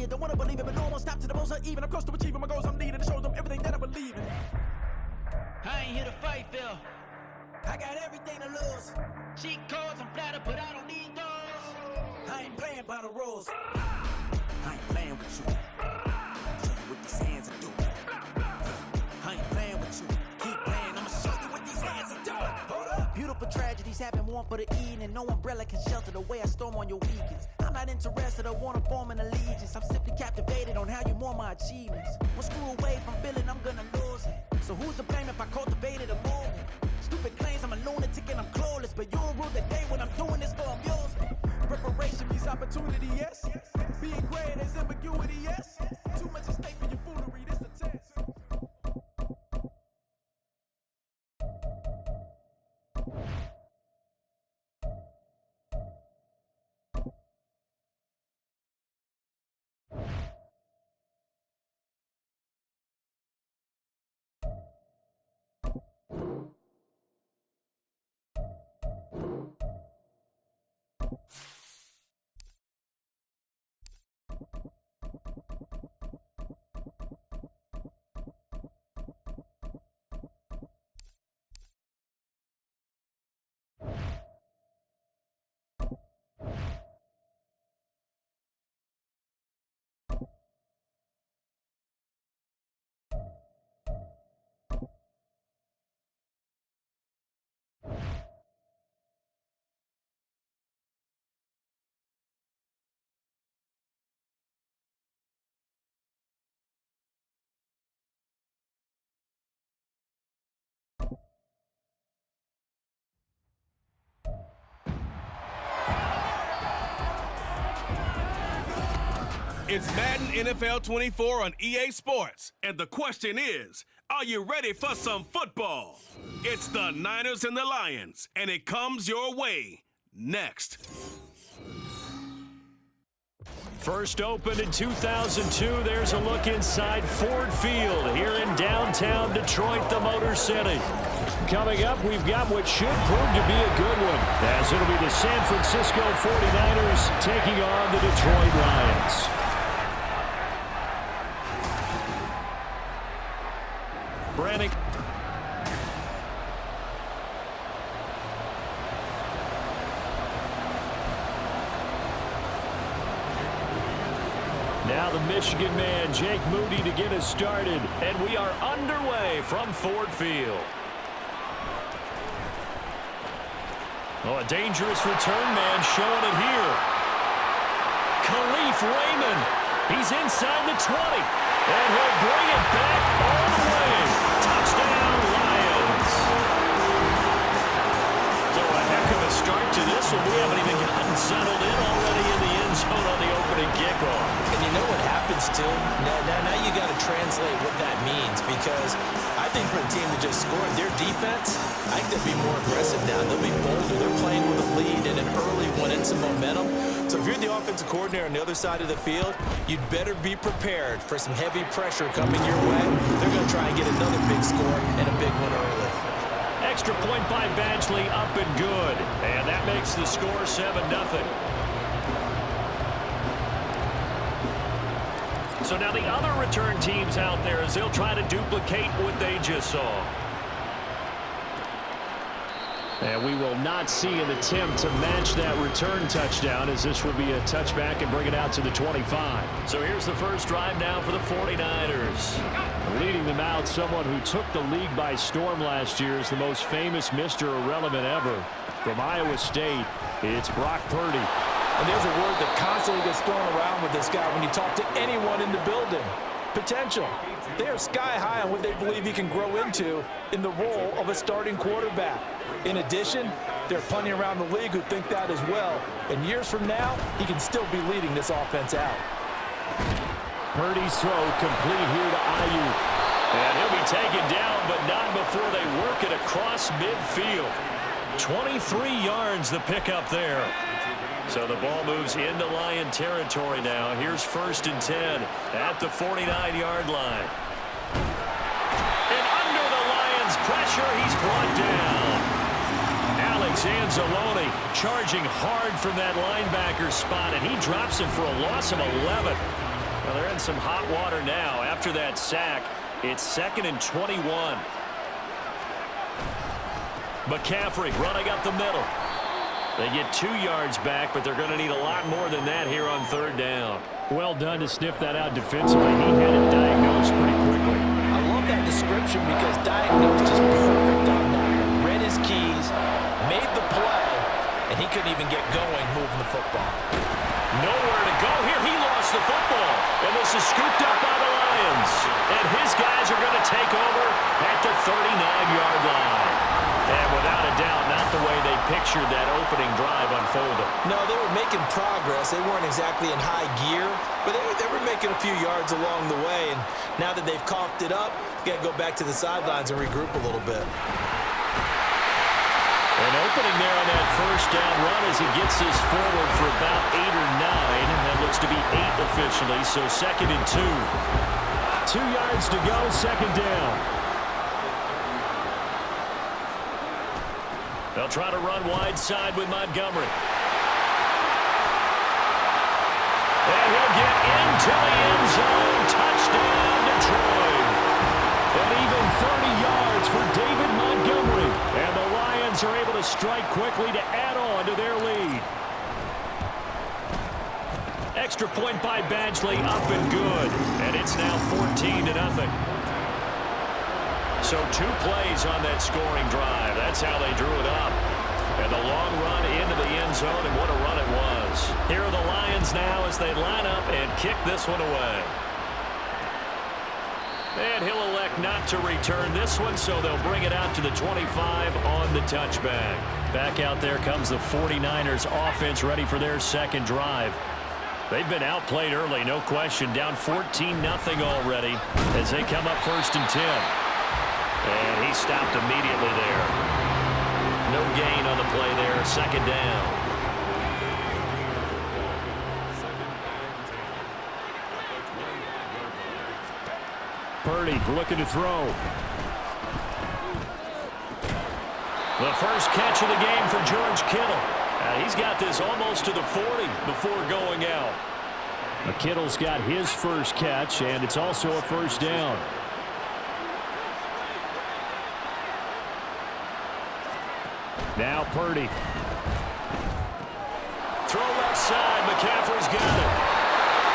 it, don't wanna believe it, but no one stop to the most even. I'm close to achieving my goals, I'm needing to show them everything that I believe in. I ain't here to fight, Phil. I got everything to lose. Cheat codes, I'm flattered, but I don't need those. I ain't playing by the rules. I ain't playing with you. Show you what these hands are doing. I ain't playing with you. Keep playing, I'ma show you what these hands are doing. Hold up. Beautiful tragedies happen, one for the evening. No umbrella can shelter the way I storm on your weekends. I'm not interested, I wanna form an allegiance. I'm simply captivated on how you mourn my achievements. One screw away from feeling I'm gonna lose it. So who's to blame if I cultivated a movement? Stupid claims I'm a lunatic and I'm clueless, but you'll rule the day when I'm doing this for amusement. Preparation means opportunity, yes. Being great is ambiguity, yes. Too much at stake for your foolery, this a test. It's Madden NFL 24 on EA Sports. And the question is, are you ready for some football? It's the Niners and the Lions, and it comes your way next. First opened in 2002, there's a look inside Ford Field here in downtown Detroit, the Motor City. Coming up, we've got what should prove to be a good one, as it'll be the San Francisco 49ers taking on the Detroit Lions. Brannick. Now the Michigan man, Jake Moody, to get us started. And we are underway from Ford Field. Oh, a dangerous return man showing it here. Khalif Raymond. He's inside the 20. And he'll bring it back all the way. Touchdown, Lions. So a heck of a start to this one. We haven't even gotten settled in already in the end zone on the opening kickoff. And you know what happens, too? Now you got to translate what that means, because I think for a team that just scored, their defense, I think they'll be more aggressive now. They'll be bolder. They're playing with a lead and an early one and some momentum. So if you're the offensive coordinator on the other side of the field, you'd better be prepared for some heavy pressure coming your way. They're going to try and get another big score and a big one early. Extra point by Badgley, up and good. And that makes the score 7-0. So now the other return teams out there, as they'll try to duplicate what they just saw. And we will not see an attempt to match that return touchdown, as this will be a touchback and bring it out to the 25. So here's the first drive now for the 49ers. Leading them out, someone who took the league by storm last year is the most famous Mr. Irrelevant ever. From Iowa State, it's Brock Purdy. And there's a word that constantly gets thrown around with this guy when you talk to anyone in the building. Potential. They are sky high on what they believe he can grow into in the role of a starting quarterback. In addition, there are plenty around the league who think that as well. And years from now, he can still be leading this offense out. Purdy's throw complete here to Ayuk. And he'll be taken down, but not before they work it across midfield. 23 yards the pickup there. So the ball moves into Lion territory now. Here's 1st and 10 at the 49-yard line. And under the Lions' pressure, he's brought down. Alex Anzalone charging hard from that linebacker spot, and he drops him for a loss of 11. Well, they're in some hot water now. After that sack, it's 2nd and 21. McCaffrey running up the middle. They get 2 yards back, but they're going to need a lot more than that here on 3rd down. Well done to sniff that out defensively. He had it diagnosed pretty quickly. I love that description because diagnosed is perfect on that. Read his keys, made the play, and he couldn't even get going moving the football. Nowhere to go here. He lost the football. And this is scooped up by the Lions. And his guys are going to take over at the 39-yard line. And without a doubt, not the way they pictured that opening drive unfolding. No, they were making progress. They weren't exactly in high gear, but they were making a few yards along the way. And now that they've coughed it up, you got to go back to the sidelines and regroup a little bit. An opening there on that 1st down run as he gets this forward for about 8 or 9. That looks to be 8 officially, so 2nd and 2. 2 yards to go, 2nd down. They'll try to run wide side with Montgomery. And he'll get into the end zone. Touchdown, Detroit. And even 30 yards for David Montgomery. And the Lions are able to strike quickly to add on to their lead. Extra point by Badgley, up and good. And it's now 14-0. So 2 plays on that scoring drive. That's how they drew it up. And the long run into the end zone, and what a run it was. Here are the Lions now as they line up and kick this one away. And he'll elect not to return this one, so they'll bring it out to the 25 on the touchback. Back out there comes the 49ers offense ready for their 2nd drive. They've been outplayed early, no question. Down 14-0 already as they come up 1st and 10. And he stopped immediately there. No gain on the play there. 2nd down. Purdy looking to throw. The first catch of the game for George Kittle. He's got this almost to the 40 before going out. Kittle's got his first catch, and it's also a 1st down. Now Purdy. Throw left side. McCaffrey's got it.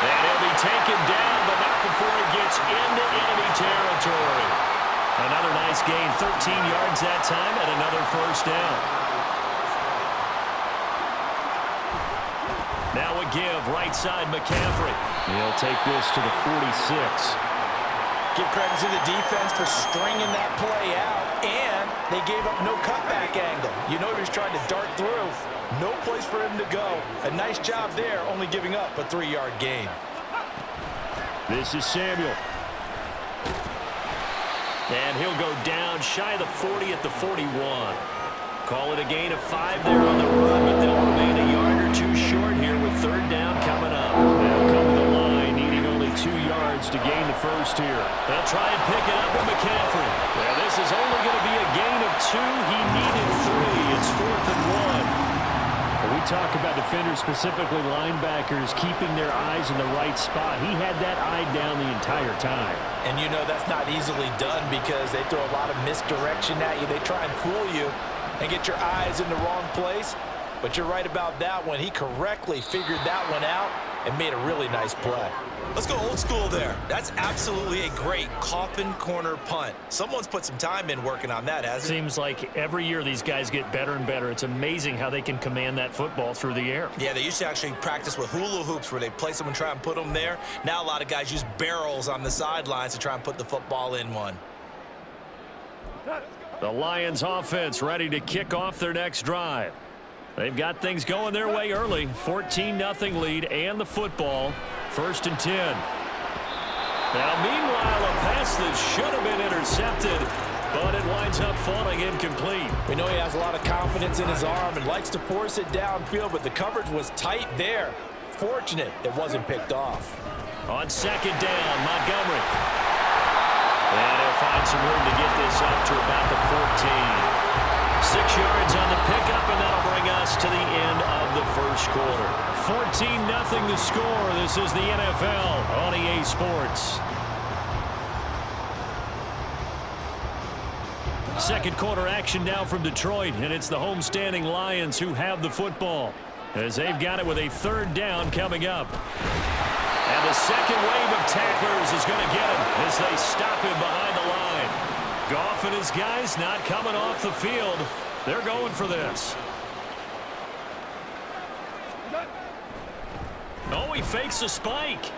And he'll be taken down, but not before he gets into enemy territory. Another nice gain. 13 yards that time and another 1st down. Now a give. Right side McCaffrey. He'll take this to the 46. Give credit to the defense for stringing that play out, and they gave up no cutback angle. You know he was trying to dart through. No place for him to go. A nice job there, only giving up a 3-yard gain. This is Samuel. And he'll go down shy of the 40 at the 41. Call it a gain of 5 there on the run, but they'll remain a yard or 2 short here with 3rd down coming up. They'll come to the line, needing only 2 yards to gain the first here. They'll try and pick it up with McCaffrey. Well, this is only going to be a gain of 2. He needed 3. It's 4th and 1. We talk about defenders, specifically linebackers, keeping their eyes in the right spot. He had that eye down the entire time. And you know that's not easily done because they throw a lot of misdirection at you. They try and fool you and get your eyes in the wrong place. But you're right about that one. He correctly figured that one out and made a really nice play. Let's go old school there. That's absolutely a great coffin corner punt. Someone's put some time in working on that, hasn't it? Seems like every year these guys get better and better. It's amazing how they can command that football through the air. Yeah, they used to actually practice with hula hoops where they place them and try and put them there. Now a lot of guys use barrels on the sidelines to try and put the football in one. The Lions offense ready to kick off their next drive. They've got things going their way early. 14-0 lead and the football. 1st and 10. Now, meanwhile, a pass that should have been intercepted, but it winds up falling incomplete. We know he has a lot of confidence in his arm and likes to force it downfield, but the coverage was tight there. Fortunate it wasn't picked off. On 2nd down, Montgomery. And he'll find some room to get this up to about the 14. 6 yards on the pickup, and that'll bring us to the end of the first quarter. 14-0 the score. This is the NFL on EA EA Sports. Second quarter action now from Detroit, and it's the homestanding Lions who have the football as they've got it with a third down coming up. And the second wave of tacklers is going to get him as they stop him behind the line. Goff and his guys not coming off the field. They're going for this. Oh, he fakes a spike.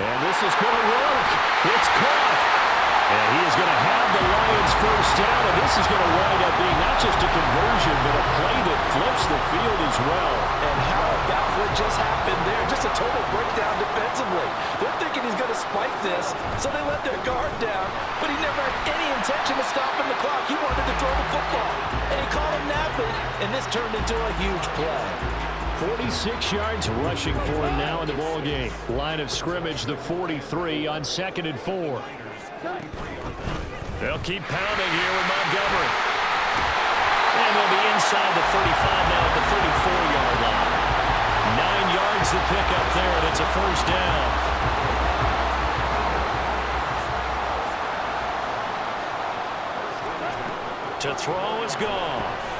And this is going to work. It's caught. And he is going to have the Lions first down, and this is going to wind up being not just a conversion, but a play that flips the field as well. And how about what just happened there? Just a total breakdown defensively. They're thinking he's going to spike this, so they let their guard down, but he never had any intention of stopping the clock. He wanted to throw the football, and he caught him napping, and this turned into a huge play. 46 yards rushing for him now in the ball game. Line of scrimmage, the 43 on 2nd and 4. They'll keep pounding here with Montgomery. And they'll be inside the 35 now at the 34-yard line. 9 yards to pick up there, and it's a first down. To throw is Goff.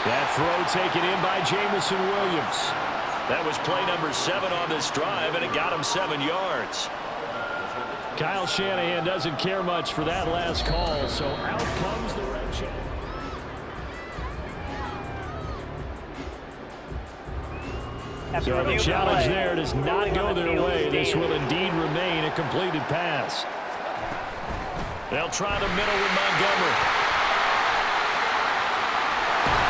That throw taken in by Jamison Williams. That was play number 7 on this drive, and it got him 7 yards. Kyle Shanahan doesn't care much for that last call, so out comes the red shirt. So the challenge there does not go their way. This will indeed remain a completed pass. They'll try the middle with Montgomery.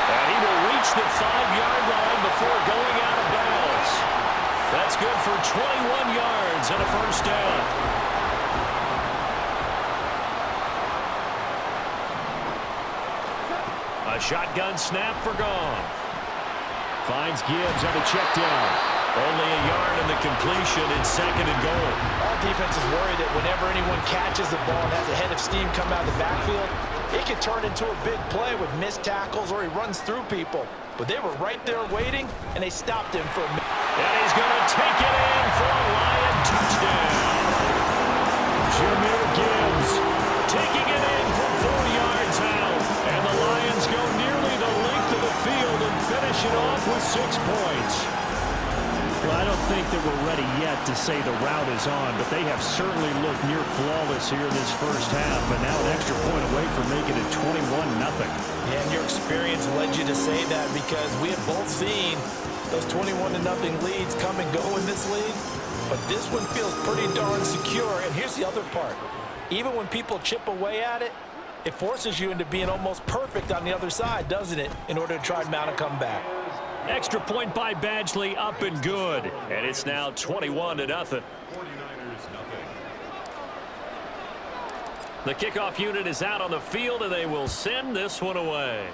And he will reach the 5-yard line before going out of bounds. That's good for 21 yards and a first down. A shotgun snap for Goff. Finds Gibbs on the check down. Only a yard in the completion in 2nd and goal. Our defense is worried that whenever anyone catches the ball and has a head of steam come out of the backfield, it could turn into a big play with missed tackles or he runs through people. But they were right there waiting, and they stopped him for a minute. And he's going to take it in for a Lion touchdown. Jahmyr Gibbs taking it in from 4 yards out. And the Lions go nearly the length of the field and finish it off with 6 points. Well, I don't think that we're ready yet to say the route is on, but they have certainly looked near flawless here in this first half, and now an extra point away from making it 21-0. And your experience led you to say that because we have both seen those 21-0 leads come and go in this league, but this one feels pretty darn secure. And here's the other part. Even when people chip away at it, it forces you into being almost perfect on the other side, doesn't it, in order to try and mount a comeback. Extra point by Badgley, up and good. And it's now 21-0. The kickoff unit is out on the field, and they will send this one away.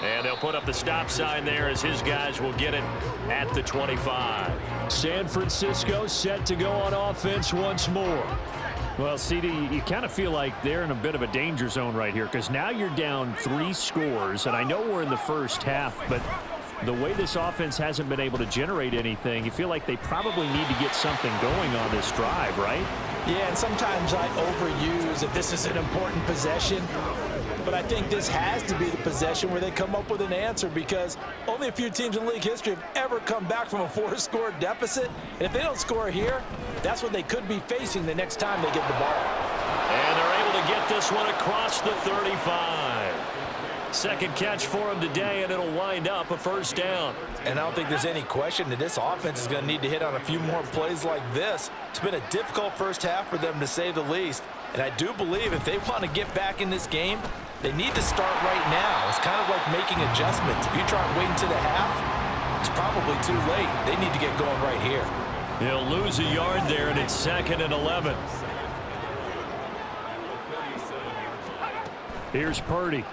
And they'll put up the stop sign there as his guys will get it at the 25. San Francisco set to go on offense once more. Well, CD, you kind of feel like they're in a bit of a danger zone right here because now you're down 3 scores, and I know we're in the first half, but the way this offense hasn't been able to generate anything, you feel like they probably need to get something going on this drive, right? Yeah, and sometimes I overuse that this is an important possession, but I think this has to be the possession where they come up with an answer because only a few teams in league history have ever come back from a 4-score deficit. And if they don't score here, that's what they could be facing the next time they get the ball. And they're able to get this one across the 35. Second catch for him today, and it'll wind up a first down. And I don't think there's any question that this offense is going to need to hit on a few more plays like this. It's been a difficult first half for them, to say the least. And I do believe if they want to get back in this game, they need to start right now. It's kind of like making adjustments. If you try and wait until the half, it's probably too late. They need to get going right here. He'll lose a yard there, and it's 2nd and 11. Here's Purdy.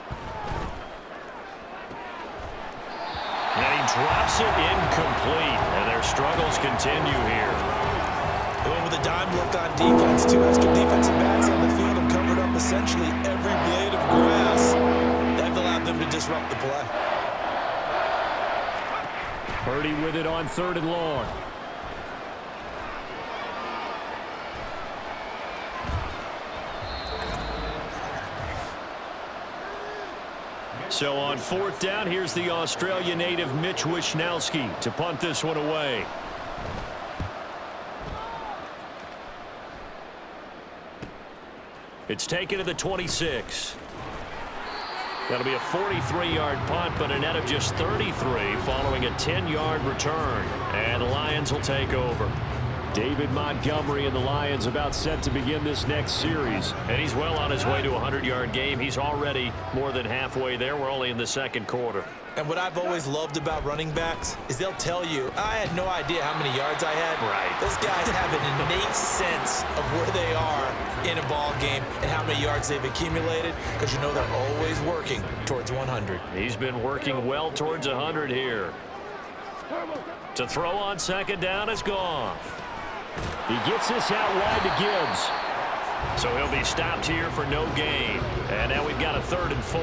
And he drops it incomplete, and their struggles continue here. Going with a dime look on defense, 2 extra defensive backs on the field and covered up essentially every blade of grass. That allowed them to disrupt the play. Purdy with it on 3rd and long. So on 4th down, here's the Australia native Mitch Wishnowsky to punt this one away. It's taken to the 26. That'll be a 43-yard punt, but a net of just 33 following a 10-yard return. And the Lions will take over. David Montgomery and the Lions about set to begin this next series. And he's well on his way to a 100-yard game. He's already more than halfway there. We're only in the 2nd quarter. And what I've always loved about running backs is they'll tell you, I had no idea how many yards I had. Right. Those guys have an innate sense of where they are in a ball game and how many yards they've accumulated, because you know they're always working towards 100. He's been working well towards 100 here. To throw on 2nd down is Goff. He gets this out wide to Gibbs. So he'll be stopped here for no gain. And now we've got a 3rd and 4.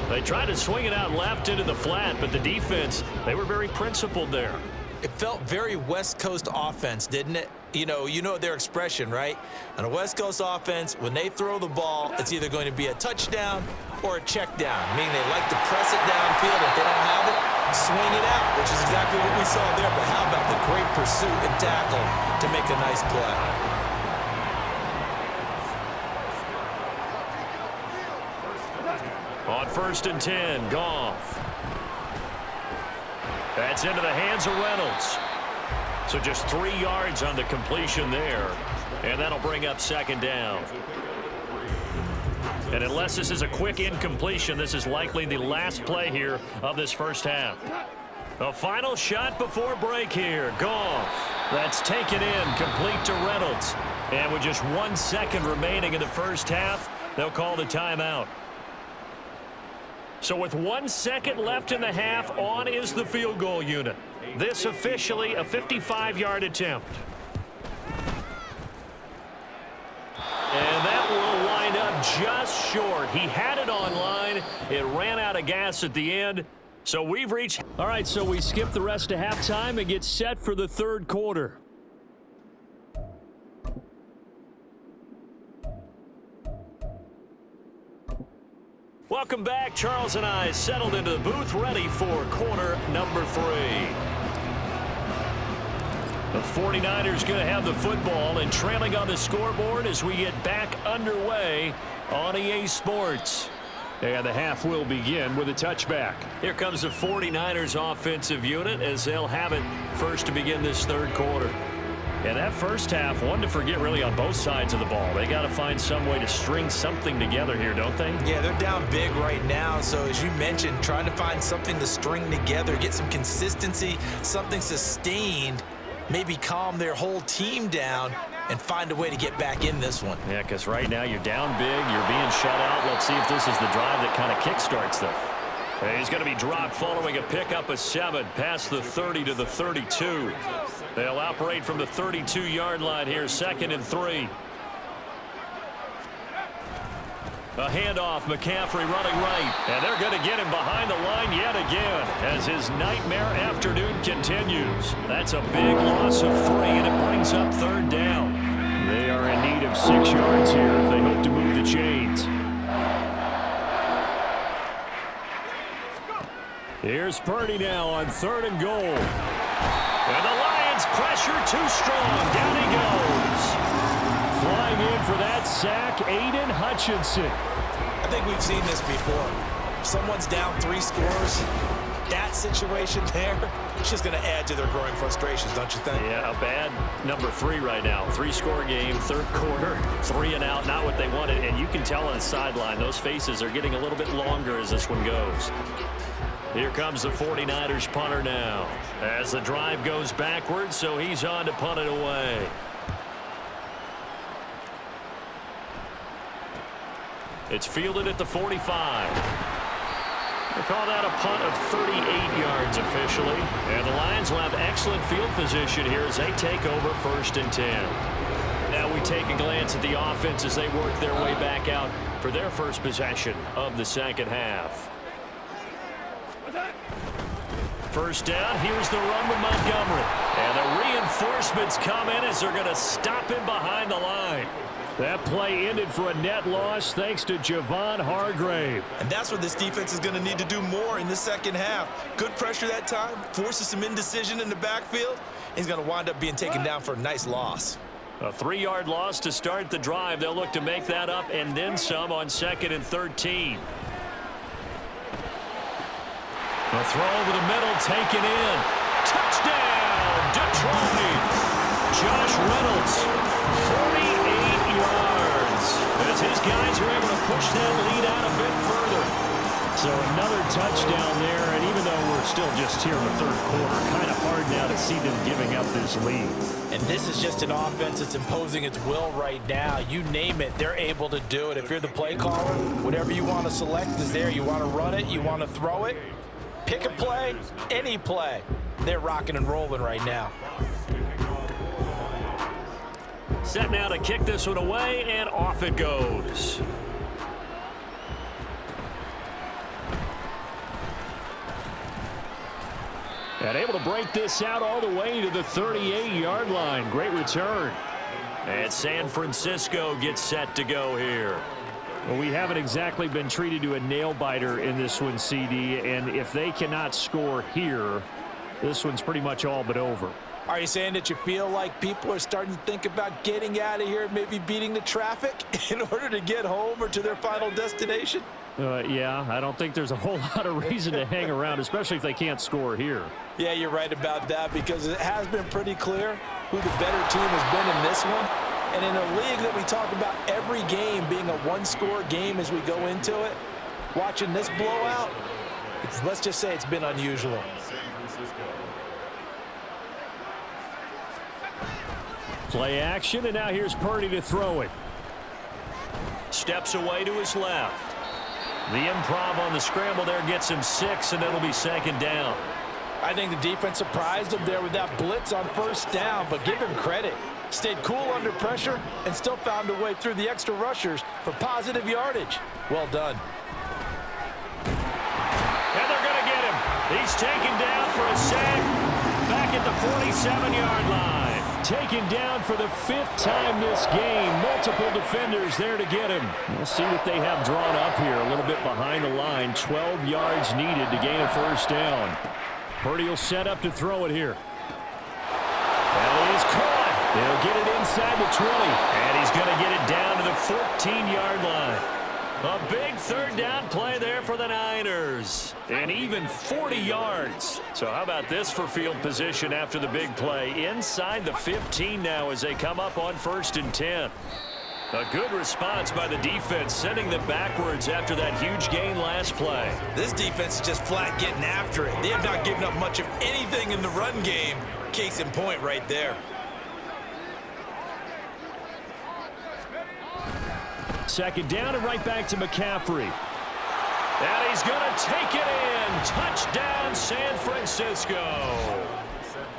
They tried to swing it out left into the flat, but the defense, they were very principled there. It felt very West Coast offense, didn't it? You know their expression, right? On a West Coast offense, when they throw the ball, it's either going to be a touchdown or a check down, meaning they like to press it downfield. If they don't have it, swing it out, which is exactly what we saw there. But how about the great pursuit and tackle to make a nice play? On 1st and 10, Goff. That's into the hands of Reynolds. So just 3 yards on the completion there. And that'll bring up 2nd down. And unless this is a quick incompletion, this is likely the last play here of this first half. A final shot before break here. Goff. That's taken in, complete to Reynolds. And with just 1 second remaining in the first half, they'll call the timeout. So with 1 second left in the half, on is the field goal unit. This officially a 55-yard attempt. And that will wind up just short. He had it on line. It ran out of gas at the end. So we've reached. All right, so we skip the rest of halftime and get set for the 3rd quarter. Welcome back. Charles and I settled into the booth, ready for quarter number 3. The 49ers going to have the football and trailing on the scoreboard as we get back underway on EA Sports. And the half will begin with a touchback. Here comes the 49ers offensive unit as they'll have it first to begin this 3rd quarter. And that first half, one to forget really on both sides of the ball. They got to find some way to string something together here, don't they? Yeah, they're down big right now. So as you mentioned, trying to find something to string together, get some consistency, something sustained, maybe calm their whole team down and find a way to get back in this one. Yeah, because right now you're down big, you're being shut out. Let's see if this is the drive that kind of kickstarts them. He's going to be dropped following a pickup of 7 past the 30 to the 32. They'll operate from the 32-yard line here, 2nd and 3. A handoff, McCaffrey running right, and they're going to get him behind the line yet again as his nightmare afternoon continues. That's a big loss of 3, and it brings up 3rd down. They are in need of 6 yards here if they hope to move the chains. Here's Purdy now on 3rd and goal. And the Lions pressure too strong. Down he goes. Flying in for that sack, Aiden Hutchinson. I think we've seen this before. Someone's down 3 scores. That situation there, it's just going to add to their growing frustrations, don't you think? Yeah, a bad number 3 right now. 3-score game, 3rd quarter, 3 and out, not what they wanted. And you can tell on the sideline, those faces are getting a little bit longer as this one goes. Here comes the 49ers punter now as the drive goes backwards, so he's on to punt it away. It's fielded at the 45. They call that a punt of 38 yards officially. And the Lions will have excellent field position here as they take over 1st and 10. Now we take a glance at the offense as they work their way back out for their first possession of the 2nd half. first down. Here's the run with Montgomery. And the reinforcements come in as they're going to stop him behind the line. That play ended for a net loss thanks to Javon Hargrave. And that's what this defense is going to need to do more in the second half. Good pressure that time, forces some indecision in the backfield. He's going to wind up being taken down for a nice loss. A 3-yard loss to start the drive. They'll look to make that up and then some on 2nd and 13. A throw over the middle, taken in. Touchdown, Detroit. Josh Reynolds, 48 yards. As his guys are able to push that lead out a bit further. So another touchdown there, and even though we're still just here in the third quarter, kind of hard now to see them giving up this lead. And this is just an offense that's imposing its will right now. You name it, they're able to do it. If you're the play caller, whatever you want to select is there. You want to run it, you want to throw it. Pick a play, any play. They're rocking and rolling right now. Set now to kick this one away, and off it goes. And able to break this out all the way to the 38-yard line. Great return. And San Francisco gets set to go here. Well, we haven't exactly been treated to a nail-biter in this one, CD, and if they cannot score here, this one's pretty much all but over. Are you saying that you feel like people are starting to think about getting out of here, maybe beating the traffic in order to get home or to their final destination? Yeah, I don't think there's a whole lot of reason to hang around, especially if they can't score here. Yeah, you're right about that because it has been pretty clear who the better team has been in this one. And in a league that we talk about every game being a one-score game as we go into it, watching this blowout, let's just say it's been unusual. Play action, and now here's Purdy to throw it. Steps away to his left. The improv on the scramble there gets him 6, and it'll be 2nd down. I think the defense surprised him there with that blitz on first down, but give him credit. Stayed cool under pressure and still found a way through the extra rushers for positive yardage. Well done. And they're going to get him. He's taken down for a sack back at the 47-yard line. Taken down for the 5th time this game. Multiple defenders there to get him. We'll see what they have drawn up here. A little bit behind the line. 12 yards needed to gain a first down. Purdy will set up to throw it here. That is caught. They'll get it inside the 20. And he's going to get it down to the 14-yard line. A big 3rd down play there for the Niners. And even 40 yards. So how about this for field position after the big play? Inside the 15 now as they come up on 1st and 10. A good response by the defense, sending them backwards after that huge gain last play. This defense is just flat getting after it. They have not given up much of anything in the run game. Case in point right there. 2nd down and right back to McCaffrey. And he's going to take it in. Touchdown, San Francisco.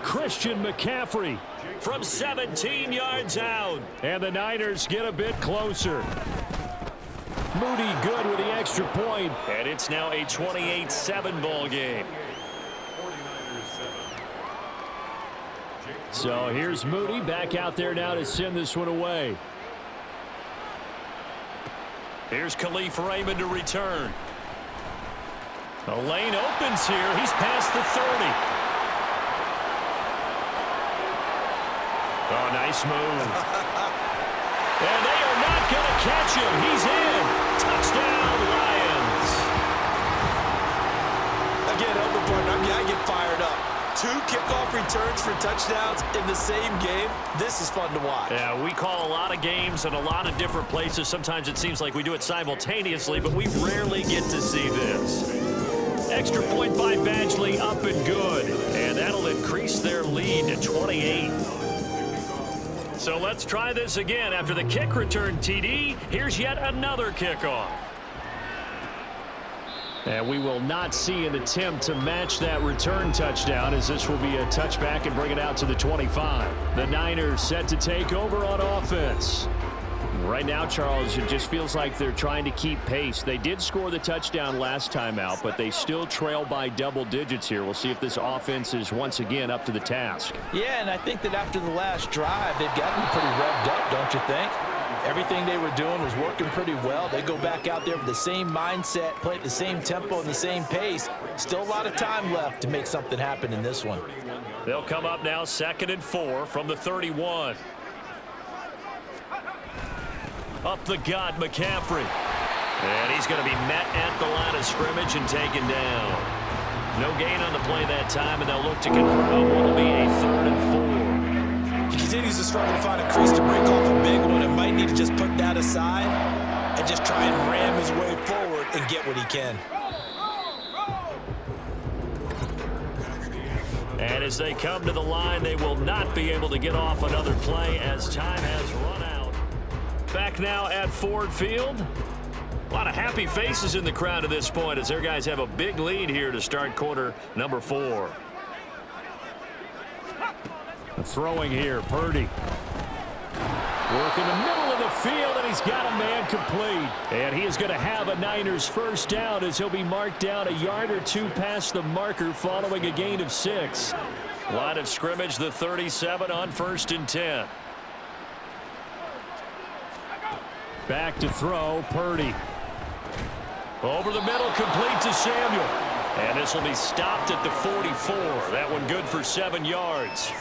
Christian McCaffrey from 17 yards out. And the Niners get a bit closer. Moody good with the extra point. And it's now a 28-7 ball game. So here's Moody back out there now to send this one away. Here's Khalif Raymond to return. The lane opens here. He's past the 30. Oh, nice move. And they are not going to catch him. He's in. Touchdown, Lions. Again, I get fired up. 2 kickoff returns for touchdowns in the same game. This is fun to watch. Yeah, we call a lot of games in a lot of different places. Sometimes it seems like we do it simultaneously, but we rarely get to see this. Extra point by Badgley, up and good. And that'll increase their lead to 28. So let's try this again. After the kick return TD, here's yet another kickoff. And we will not see an attempt to match that return touchdown, as this will be a touchback and bring it out to the 25. The Niners set to take over on offense. Right now, Charles, it just feels like they're trying to keep pace. They did score the touchdown last time out, but they still trail by double digits here. We'll see if this offense is once again up to the task. Yeah, and I think that after the last drive, they've got to be pretty revved up, don't you think? Everything they were doing was working pretty well. They go back out there with the same mindset, play at the same tempo and the same pace. Still a lot of time left to make something happen in this one. They'll come up now 2nd and 4 from the 31. Up the gut, McCaffrey. And he's going to be met at the line of scrimmage and taken down. No gain on the play that time, and they'll look to convert on what will be a 3rd and 4. He continues to struggle to find a crease to break off a big one and might need to just put that aside and just try and ram his way forward and get what he can. And as they come to the line, they will not be able to get off another play as time has run out. Back now at Ford Field. A lot of happy faces in the crowd at this point as their guys have a big lead here to start quarter number 4. Throwing here, Purdy. Work in the middle of the field, and he's got a man complete. And he is going to have a Niners first down as he'll be marked down a yard or two past the marker following a gain of 6. Line of scrimmage, the 37 on 1st and 10. Back to throw, Purdy. Over the middle, complete to Samuel. And this will be stopped at the 44. That one good for 7 yards.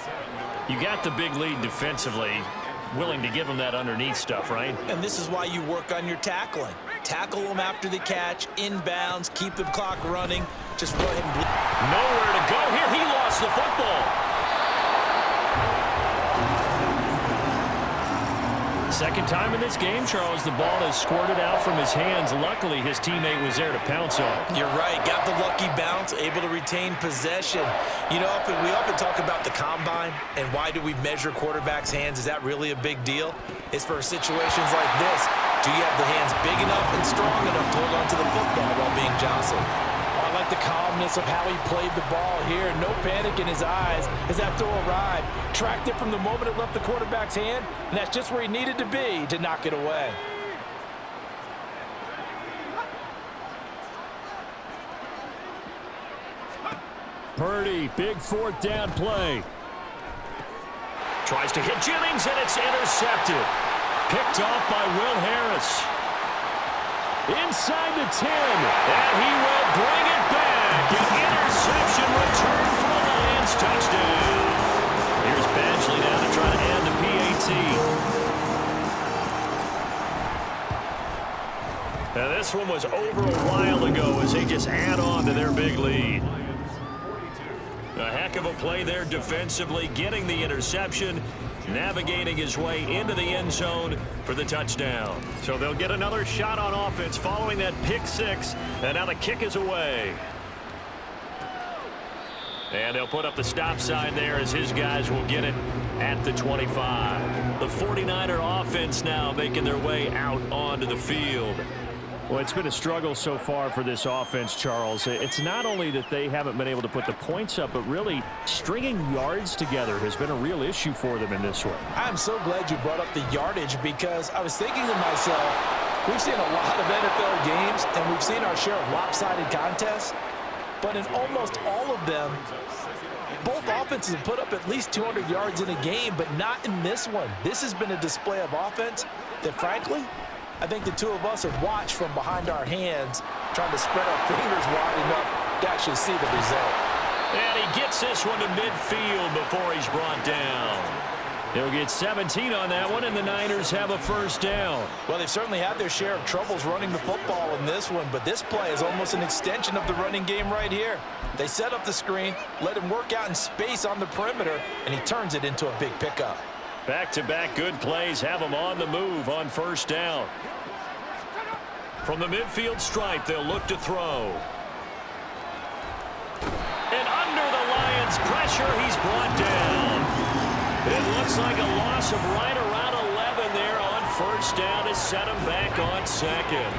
You got the big lead defensively. Willing to give them that underneath stuff, right? And this is why you work on your tackling. Tackle them after the catch, inbounds, keep the clock running. Just go ahead and... Nowhere to go here. He lost the football. Second time in this game, Charles, the ball has squirted out from his hands. Luckily, his teammate was there to pounce on. You're right. Got the lucky bounce, able to retain possession. You know, we often talk about the combine and why do we measure quarterbacks' hands. Is that really a big deal? It's for situations like this. Do you have the hands big enough and strong enough to hold on to the football while being jostled? I like the calmness of how he played the ball here. No panic in his eyes as that throw arrived. Tracked it from the moment it left the quarterback's hand, and that's just where he needed to be to knock it away. Purdy, big 4th down play. Tries to hit Jennings, and it's intercepted. Picked off by Will Harris. Inside the 10. And he will bring it back. An interception return for the Lions. Touchdown. Here's Badgley now to try to add the PAT. Now this one was over a while ago as they just add on to their big lead. A heck of a play there defensively, getting the interception, navigating his way into the end zone for the touchdown. So they'll get another shot on offense following that pick 6, and now the kick is away. And they'll put up the stop sign there as his guys will get it at the 25. The 49er offense now making their way out onto the field. Well, it's been a struggle so far for this offense, Charles. It's not only that they haven't been able to put the points up, but really stringing yards together has been a real issue for them in this one. I'm so glad you brought up the yardage because I was thinking to myself, we've seen a lot of NFL games and we've seen our share of lopsided contests, but in almost all of them, both offenses have put up at least 200 yards in a game, but not in this one. This has been a display of offense that, frankly, I think the two of us have watched from behind our hands, trying to spread our fingers wide enough to actually see the result. And he gets this one to midfield before he's brought down. They'll get 17 on that one, and the Niners have a first down. Well, they've certainly had their share of troubles running the football in this one, but this play is almost an extension of the running game right here. They set up the screen, let him work out in space on the perimeter, and he turns it into a big pickup. Back-to-back good plays have them on the move on first down. From the midfield stripe, they'll look to throw. And under the Lions' pressure, he's brought down. It looks like a loss of right around 11 there on first down to set him back on second.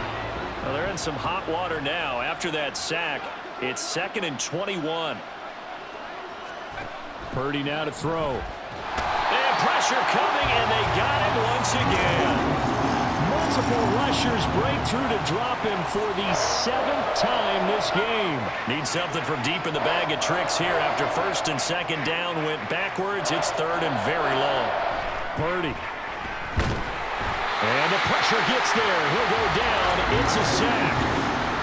Well, they're in some hot water now. After that sack, it's 2nd and 21. Purdy now to throw. And pressure coming, and they got him once again. multiple rushers break through to drop him for the 7th time this game. Need something from deep in the bag of tricks here. After first and second down went backwards, it's third and very long. Purdy. And the pressure gets there. He'll go down. It's a sack.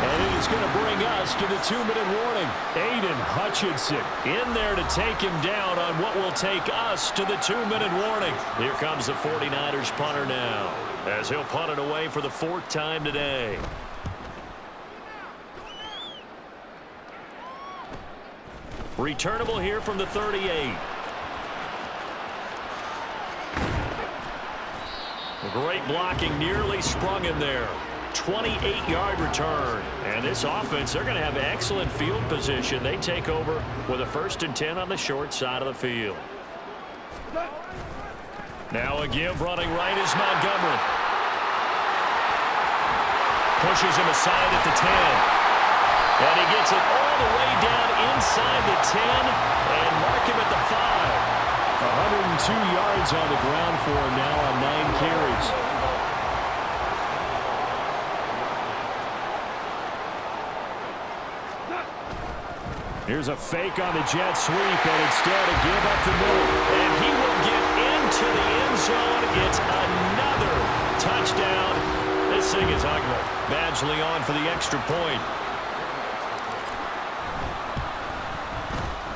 And it is going to bring us to the 2-minute warning. Aiden Hutchinson in there to take him down on what will take us to the 2-minute warning. Here comes the 49ers punter now, as he'll punt it away for the 4th time today. Returnable here from the 38. Great blocking, nearly sprung him there. 28-yard return. And this offense, they're going to have excellent field position. They take over with a 1st and 10 on the short side of the field. Now a give running right is Montgomery. Pushes him aside at the 10. And he gets it all the way down inside the 10 and mark him at the 5. 102 yards on the ground for him now on 9 carries. Here's a fake on the jet sweep, and instead a give up the middle. And he will get into the end zone. It's another touchdown. This thing is ugly. Badgley on for the extra point.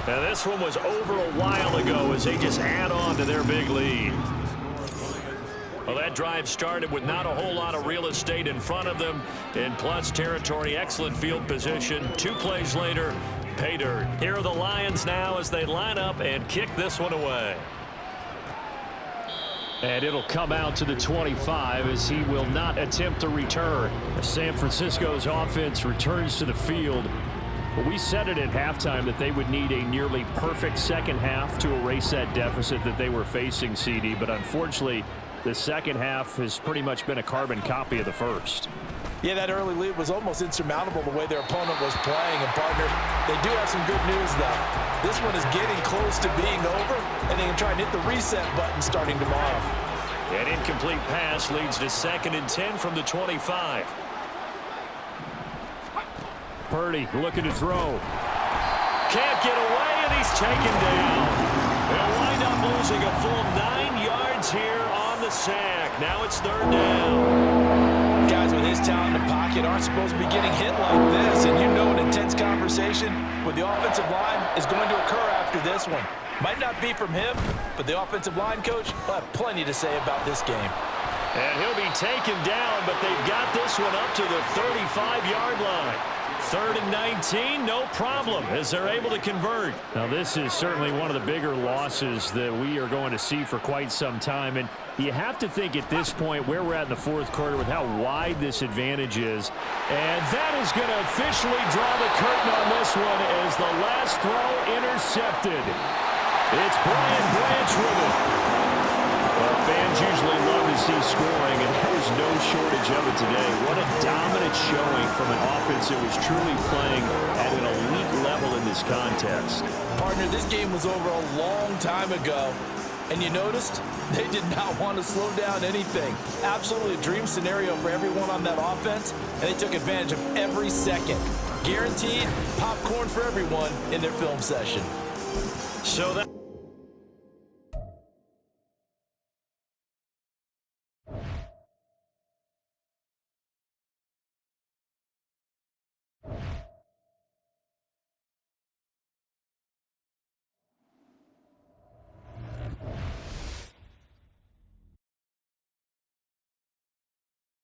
Now this one was over a while ago as they just add on to their big lead. Well, that drive started with not a whole lot of real estate in front of them. In plus territory, excellent field position. 2 plays later, pay dirt. Here are the Lions now as they line up and kick this one away. And it'll come out to the 25 as he will not attempt to return. San Francisco's offense returns to the field. Well, we said it at halftime that they would need a nearly perfect second half to erase that deficit that they were facing, CD. But unfortunately, the second half has pretty much been a carbon copy of the first. Yeah, that early lead was almost insurmountable the way their opponent was playing. And, partner, they do have some good news, though. This one is getting close to being over, and they can try and hit the reset button starting tomorrow. An incomplete pass leads to 2nd and 10 from the 25. Purdy looking to throw. Can't get away, and he's taken down. They'll wind up losing a full 9 yards here on the sack. Now it's 3rd down. Guys with his talent in the pocket aren't supposed to be getting hit like this, and you know an intense conversation with the offensive line is going to occur after this one. Might not be from him, but the offensive line coach will have plenty to say about this game. And he'll be taken down, but they've got this one up to the 35-yard line. 3rd and 19, no problem, as they're able to convert. Now, this is certainly one of the bigger losses that we are going to see for quite some time. And you have to think at this point where we're at in the 4th quarter with how wide this advantage is. And that is going to officially draw the curtain on this one as the last throw intercepted. It's Brian Branch with it. Well, fans usually love to see scoring, and there's no shortage of it today. What a dominant showing from an offense that was truly playing at an elite level in this contest. Partner, this game was over a long time ago, and you noticed they did not want to slow down anything. Absolutely a dream scenario for everyone on that offense, and they took advantage of every second. Guaranteed popcorn for everyone in their film session. So that